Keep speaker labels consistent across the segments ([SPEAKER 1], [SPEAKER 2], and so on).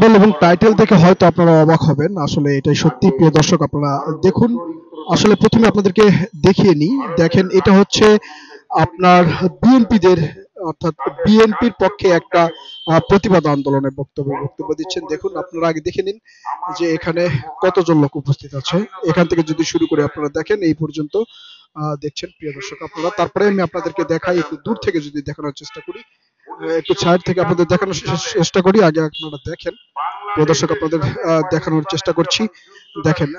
[SPEAKER 1] Thumbnail এবং title দেখে হয়তো আপনারা অবাক হবেন, আসলে এটাই সত্যি। প্রিয় দর্শক, আপনারা দেখুন। আসলে প্রথমে আপনাদেরকে দেখিয়ে নিই। দেখেন, এটা হচ্ছে আপনার বিএনপিদের, অর্থাৎ বিএনপির পক্ষে একটা প্রতিবাদ আন্দোলনের বক্তব্য দিচ্ছেন। দেখুন, আপনারা আগে দেখে নিন যে এখানে কতজন লোক উপস্থিত আছে। এখান থেকে যদি শুরু করে আপনারা দেখেন এই পর্যন্ত দেখছেন প্রিয় দর্শক আপনারা। তারপরে আমি আপনাদেরকে দেখাই, একটু দূর থেকে যদি দেখানোর চেষ্টা করি, একটু সাইড থেকে আপনাদের দেখানোর চেষ্টা করি। আগে আপনারা দেখেন প্রিয় দর্শক, আপনাদের দেখানোর চেষ্টা করছি। দেখেন,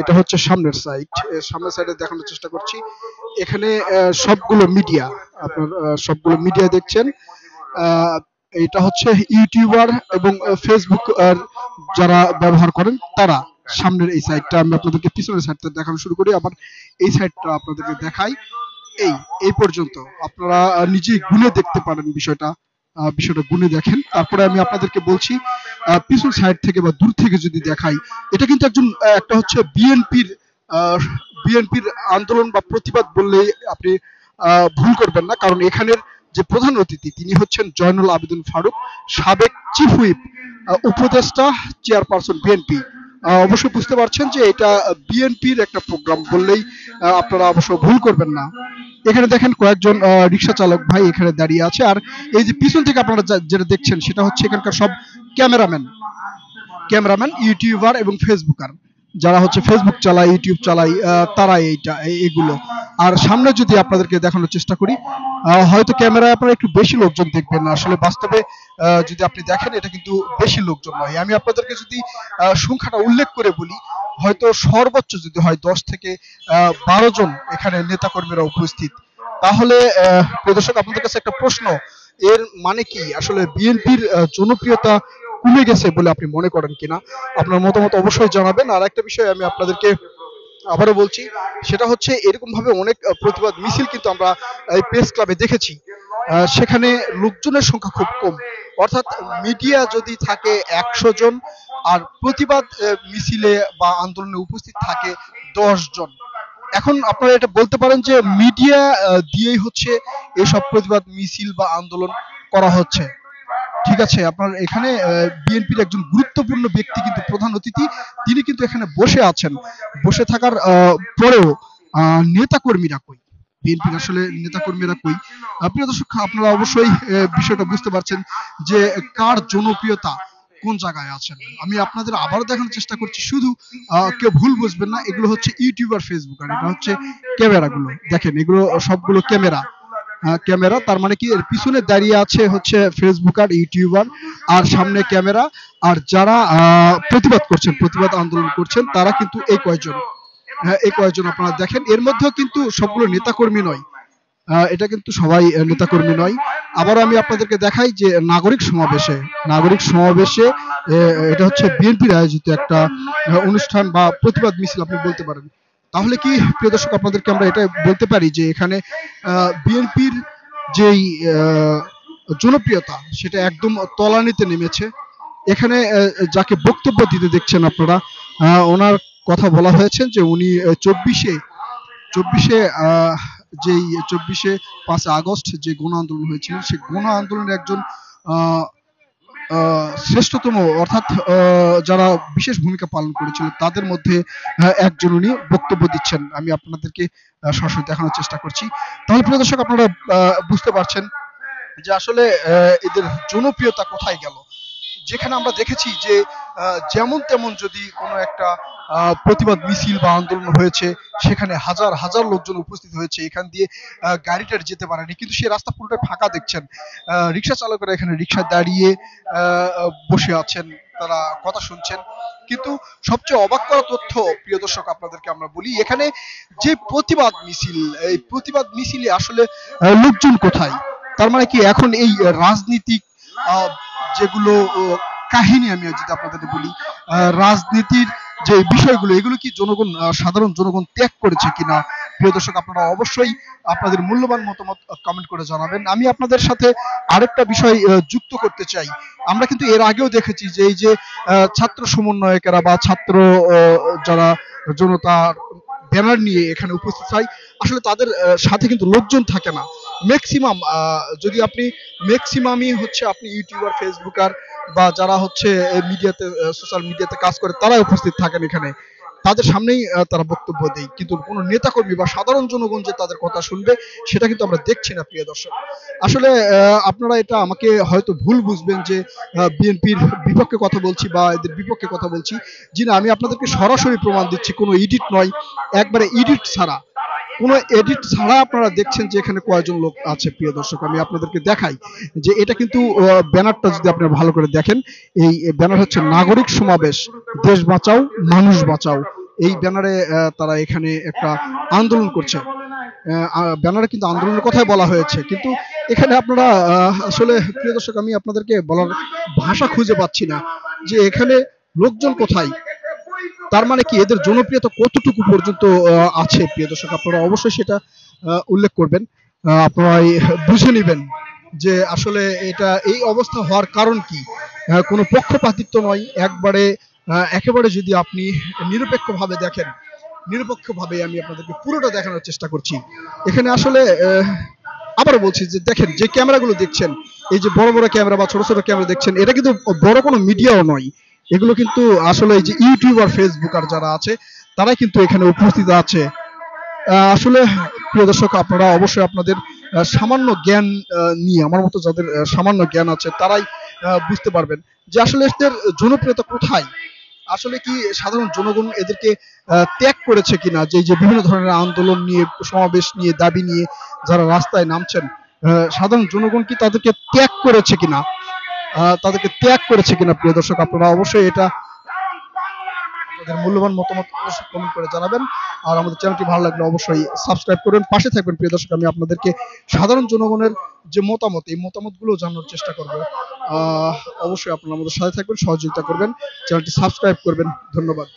[SPEAKER 1] এটা হচ্ছে সামনের সাইড। সামনের সাইডে দেখানোর চেষ্টা করছি। এখানে সবগুলো মিডিয়া, আপনার সবগুলো মিডিয়া দেখছেন। এটা হচ্ছে ইউটিউবার এবং ফেসবুক যারা ব্যবহার করেন তারা। সামনের এই সাইডটা আমি আপনাদেরকে পিছনের সাইডটা দেখানো শুরু করি, আবার এই সাইডটা আপনাদেরকে দেখাই। এই পর্যন্ত আপনারা নিজেই গুনে দেখতে পারেন বিষয়টা। গুনে দেখেন। তারপরে আমি আপনাদেরকে বলছি, পিছন সাইড থেকে বা দূর থেকে যদি দেখাই, এটা কিন্তু একটা হচ্ছে বিএনপির আন্দোলন বা প্রতিবাদ বললে আপনি ভুল করবেন না। কারণ এখানের যে প্রধান অতিথি তিনি হচ্ছেন জয়নুল আবেদিন ফারুক, সাবেক চিফ হুইপ, উপদেষ্টা, চেয়ারপারসন বিএনপি। অবশ্যই বুঝতে পারছেন যে এটা বিএনপির একটা প্রোগ্রাম বললেই আপনারা অবশ্য ভুল করবেন না। এখানে দেখেন কয়েকজন রিক্সা চালক ভাই এখানে দাঁড়িয়ে আছে। আর এই যে পিছন থেকে আপনারা যেটা দেখছেন সেটা হচ্ছে এখানকার সব ক্যামেরাম্যান, ইউটিউবার এবং ফেসবুকার। যারা হচ্ছে ফেসবুক চালায়, ইউটিউব চালায়, তারা এগুলো। আর সামনে যদি আপনাদেরকে দেখানোর চেষ্টা করি, হয়তো ক্যামেরায় আপনারা একটু বেশি লোকজন দেখবেন না, আসলে বাস্তবে যদি আপনি দেখেন এটা কিন্তু বেশি লোকজন নয়। আমি আপনাদেরকে যদি সংখ্যাটা উল্লেখ করে বলি, হয়তো সর্বোচ্চ যদি হয় 10 থেকে 12 জন এখানে নেতাকর্মীরা উপস্থিত। তাহলে প্রিয় দর্শক, আপনাদের কাছে একটা প্রশ্ন, এর মানে কি আসলে বিএনপির জনপ্রিয়তা কমে গেছে বলে আপনি মনে করেন কিনা? আপনার মতামত অবশ্যই জানাবেন। আর একটা বিষয় আমি আপনাদেরকে আবারও বলছি, সেটা হচ্ছে এরকম ভাবে অনেক প্রতিবাদ মিছিল কিন্তু আমরা এই প্রেস ক্লাবে দেখেছি। সেখানে লোকজনের সংখ্যা খুব কম, অর্থাৎ মিডিয়া যদি থাকে 100 জন, আর প্রতিবাদ মিছিলে বা আন্দোলনে উপস্থিত থাকে 10 জন। এখন আপনারা এটা বলতে পারেন যে মিডিয়া দিয়েই হচ্ছে এসব প্রতিবাদ মিছিল বা আন্দোলন করা হচ্ছে। ঠিক আছে, আপনার এখানে বিএনপির একজন গুরুত্বপূর্ণ ব্যক্তি কিন্তু প্রধান অতিথি, তিনি কিন্তু এখানে বসে আছেন। বসে থাকার পরেও নেতাকর্মীরা কই? বিএনপির আসলে নেতাকর্মীরা কই? প্রিয় দর্শক, আপনারা অবশ্যই বিষয়টা বুঝতে পারছেন যে কার জনপ্রিয়তা কোন জায়গায় আছেন। আমি আপনাদের আবারও দেখানোর চেষ্টা করছি, শুধু কেউ ভুল বুঝবেন না, এগুলো হচ্ছে ইউটিউবার, ফেসবুক, আর এটা হচ্ছে ক্যামেরাগুলো। দেখেন, এগুলো সবগুলো ক্যামেরা। তার মানে কি, এর পিছনে দাঁড়িয়ে আছে হচ্ছে ফেসবুকার, ইউটিউবার, আর সামনে ক্যামেরা। আর যারা প্রতিবাদ আন্দোলন করছেন তারা কিন্তু এই কয়েকজন আপনারা দেখেন। এর মধ্যেও কিন্তু সবগুলো নেতাকর্মী নয়, এটা কিন্তু সবাই নেতাকর্মী নয়। আবার আমি আপনাদেরকে দেখাই যে নাগরিক সমাবেশে এটা হচ্ছে বিএনপির আয়োজিত একটা অনুষ্ঠান বা প্রতিবাদ মিছিল আপনি বলতে পারেন। তাহলে কি প্রিয় দর্শক, আপনাদেরকে আমরা এটা বলতে পারি যে এখানে বিএনপির যেই জনপ্রিয়তা সেটা একদম তলানিতে নেমেছে। এখানে যাকে বক্তব্য দিতে দেখছেন আপনারা, ওনার কথা বলা হয়েছে যে উনি 24 যেই 5 আগস্ট যে গণ আন্দোলন হয়েছিল, সেই গণ আন্দোলনের একজন শ্রেষ্ঠতম, অর্থাৎ যারা বিশেষ ভূমিকা পালন করেছিল তাদের মধ্যে একজন উনি বক্তব্য দিচ্ছেন। আমি আপনাদেরকে সরাসরি দেখানোর চেষ্টা করছি। তাহলে প্রিয় দর্শক, আপনারা বুঝতে পারছেন যে আসলে এদের জনপ্রিয়তা কোথায় গেল। যেখানে আমরা দেখেছি যে যেমন তেমন যদি কোনো একটা প্রতিবাদ মিছিল বা আন্দোলন হয়েছে, সেখানে হাজার হাজার লোকজন উপস্থিত হয়েছে, এখান দিয়ে গাড়িটার যেতে পারেনি, কিন্তু সেই রাস্তা পুরোটা ফাঁকা দেখছেন। রিক্সা চালকেরা এখানে রিক্সা দাঁড়িয়ে বসে আছেন, তারা কথা শুনছেন। কিন্তু সবচেয়ে অবাক করা তথ্য, প্রিয় দর্শক, আপনাদেরকে আমরা বলি, এখানে যে এই প্রতিবাদ মিছিলে আসলে লোকজন কোথায়? তার মানে কি এখন এই রাজনীতিক যেগুলো কাহিনী, আমি যদি আপনাদের বলি, রাজনীতির যে বিষয়গুলো, এগুলো কি সাধারণ জনগণ ত্যাগ করেছে কিনা? প্রিয় দর্শক, আপনারা অবশ্যই আপনাদের মূল্যবান মতামত কমেন্ট করে জানাবেন। আমি আপনাদের সাথে আরেকটা বিষয় যুক্ত করতে চাই। আমরা কিন্তু এর আগেও দেখেছি যে এই যে ছাত্র সমন্বয়কেরা বা ছাত্র যারা জনতার ব্যানার নিয়ে এখানে উপস্থিত হয়, আসলে তাদের সাথে কিন্তু লোকজন থাকে না। ম্যাক্সিমামই হচ্ছে আপনি ইউটিউবার, ফেসবুকার, বা যারা হচ্ছে মিডিয়াতে সোশ্যাল মিডিয়াতে কাজ করে তারাই উপস্থিত থাকেন এখানে, তাদের সামনেই তারা বক্তব্য দেয়, কিন্তু কোনো নেতাকর্মী বা সাধারণ জনগণ যে তাদের কথা শুনবে সেটা কিন্তু আমরা দেখছি না প্রিয় দর্শক। আসলে আপনারা এটা আমাকে হয়তো ভুল বুঝবেন যে বিএনপির বিপক্ষে কথা বলছি বা এদের বিপক্ষে কথা বলছি। জি না, আমি আপনাদেরকে সরাসরি প্রমাণ দিচ্ছি, কোনো এডিট নয়, একবারে এডিট ছাড়া, কোনো এডিট ছাড়া আপনারা দেখছেন যে এখানে কয়জন লোক আছে প্রিয় দর্শক। আমি আপনাদেরকে দেখাই যে এটা কিন্তু ব্যানারটা যদি আপনারা ভালো করে দেখেন, এই ব্যানার হচ্ছে নাগরিক সমাবেশ, দেশ বাঁচাও মানুষ বাঁচাও। এই ব্যানারে তারা এখানে একটা আন্দোলন করছে। ব্যানারে কিন্তু আন্দোলনের কথাই বলা হয়েছে, কিন্তু এখানে আপনারা আসলে প্রিয় দর্শক আমি আপনাদেরকে বলার ভাষা খুঁজে পাচ্ছি না যে এখানে লোকজন কোথায়, তার মানে কি এদের জনপ্রিয়তা কতটুকু পর্যন্ত আছে প্রিয় দর্শক, আপনারা অবশ্যই সেটা উল্লেখ করবেন। আপনারা বুঝে নেবেন যে আসলে এটা এই অবস্থা হওয়ার কারণ কি। কোনো পক্ষপাতিত্ব নয়, একেবারে যদি আপনি নিরপেক্ষভাবে দেখেন, নিরপেক্ষভাবে আমি আপনাদেরকে পুরোটা দেখানোর চেষ্টা করছি। এখানে আসলে আবারও বলছি যে দেখেন যে ক্যামেরাগুলো দেখছেন, এই যে বড় বড় ক্যামেরা বা ছোট ছোট ক্যামেরা দেখছেন, এটা কিন্তু বড় কোনো মিডিয়াও নয়, এগুলো কিন্তু আসলে এই যে ইউটিউবার ফেসবুকার যারা আছে তারাই কিন্তু এখানে উপস্থিত আছে। আসলে প্রিয় দর্শক আপনারা অবশ্যই আপনাদের সামান্য জ্ঞান নিয়ে, আমার মতো যাদের সামান্য জ্ঞান আছে তারাই বুঝতে পারবেন যে আসলে এদের জনপ্রিয়তা কোথায়। আসলে কি সাধারণ জনগণ এদেরকে ত্যাগ করেছে কিনা, যে এই যে বিভিন্ন ধরনের আন্দোলন নিয়ে, সমাবেশ নিয়ে, দাবি নিয়ে যারা রাস্তায় নামছেন, সাধারণ জনগণ কি তাদেরকে ত্যাগ করেছে কিনা, প্রিয় দর্শক আপনারা অবশ্যই এটা আপনাদের মূল্যবান মতামত অবশ্যই কমেন্ট করে জানাবেন। আর আমাদের চ্যানেলটি ভালো লাগলে অবশ্যই সাবস্ক্রাইব করবেন, পাশে থাকবেন প্রিয় দর্শক। আমি আপনাদেরকে সাধারণ জনগণের যে মতামত, এই মতামতগুলো জানানোর চেষ্টা করব। অবশ্যই আপনারা আমাদের সাথে থাকবেন, সহযোগিতা করবেন, চ্যানেলটি সাবস্ক্রাইব করবেন। ধন্যবাদ।